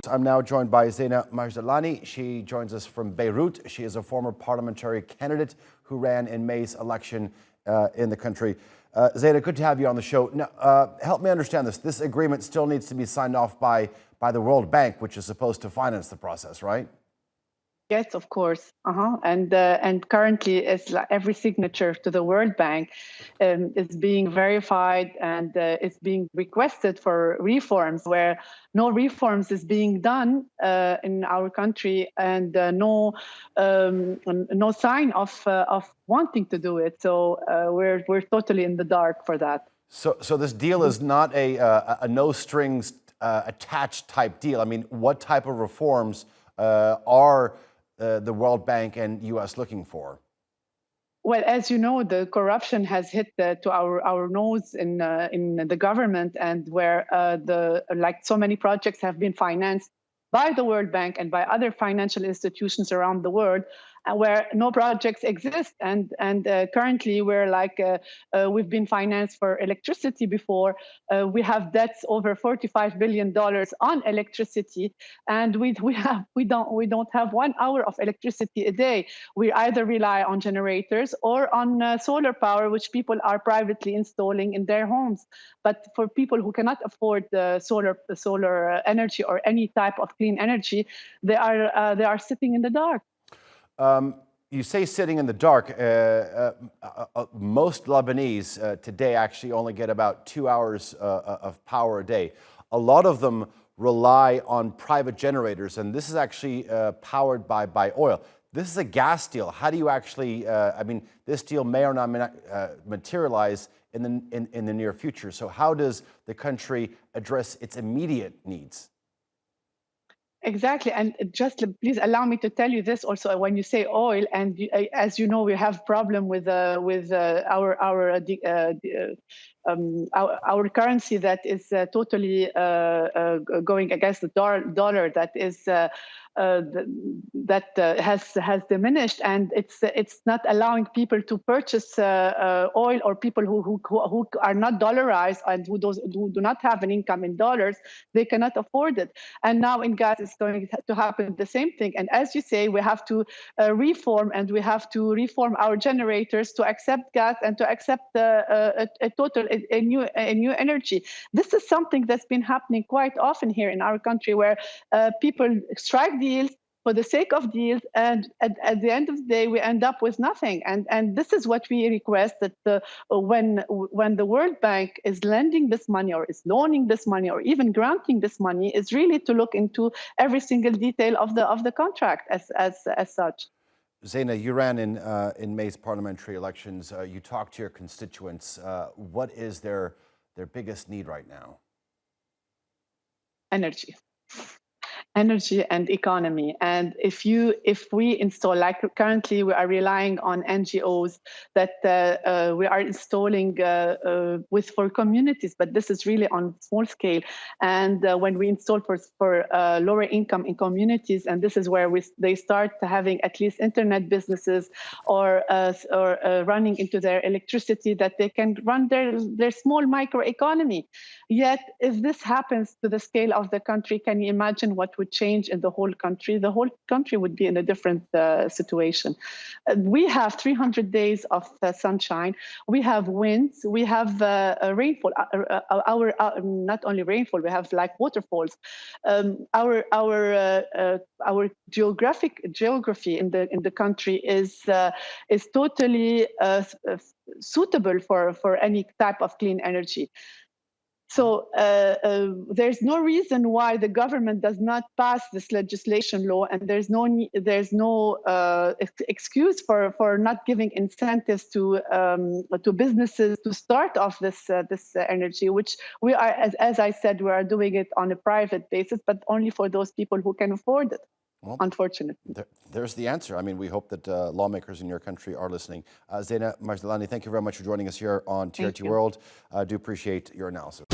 I'm now joined by Zeina Majdalani. She joins us from Beirut. She is a former parliamentary candidate who ran in May's election in the country. Zeina, good to have you on the show. Now, help me understand this. This agreement still needs to be signed off by the World Bank, which is supposed to finance the process, right? Yes, of course. And currently, it's like every signature to the World Bank is being verified, and it's being requested for reforms where no reforms is being done in our country, and no sign of wanting to do it. So we're totally in the dark for that. So this deal is not a no strings attached type deal. I mean, what type of reforms are the World Bank and U.S. looking for? Well, as you know, the corruption has hit to our nose in the government, and where so many projects have been financed by the World Bank and by other financial institutions around the world, where no projects exist. And currently, we've been financed for electricity before. We have debts over $45 billion on electricity, and we don't have 1 hour of electricity a day. We either rely on generators or on solar power, which people are privately installing in their homes. But for people who cannot afford the solar energy or any type of clean energy, they are sitting in the dark. You say sitting in the dark. Most Lebanese today actually only get about 2 hours of power a day. A lot of them rely on private generators, and this is actually powered by oil. This is a gas deal. How do you actually, I mean, this deal may or not materialize in the near future. So how does the country address its immediate needs? Exactly, and just please allow me to tell you this also. When you say oil, and as you know, we have problem with our currency that is totally going against the dollar. That is. Has diminished, and it's not allowing people to purchase oil, or people who are not dollarized and who do not have an income in dollars, they cannot afford it. And now in gas it's going to happen the same thing. And as you say, we have to reform our generators to accept gas and to accept a new energy. This is something that's been happening quite often here in our country, where people strike deals for the sake of deals, and at the end of the day we end up with nothing. And this is what we request, that when the World Bank is lending this money, or is loaning this money, or even granting this money, is really to look into every single detail of the contract as such. Zeina, you ran in May's parliamentary elections. You talked to your constituents. What is their biggest need right now? Energy and economy. And if we install, like currently we are relying on NGOs that we are installing for communities, but this is really on small scale. And when we install for lower income in communities, and this is where they start having at least internet businesses, or running into their electricity, that they can run their small micro economy. Yet, if this happens to the scale of the country, can you imagine what would change in the whole country? The whole country would be in a different situation. We have 300 days of sunshine. We have winds. We have rainfall. Not only rainfall, we have like waterfalls. Our geography in the country is totally suitable for any type of clean energy. So there's no reason why the government does not pass this legislation law, and there's no excuse for not giving incentives to businesses to start off this energy, which we are, as I said, we are doing it on a private basis, but only for those people who can afford it. Well, unfortunately. There's the answer. I mean, we hope that lawmakers in your country are listening. Zeina Majdalani, thank you very much for joining us here on TRT World. I do appreciate your analysis.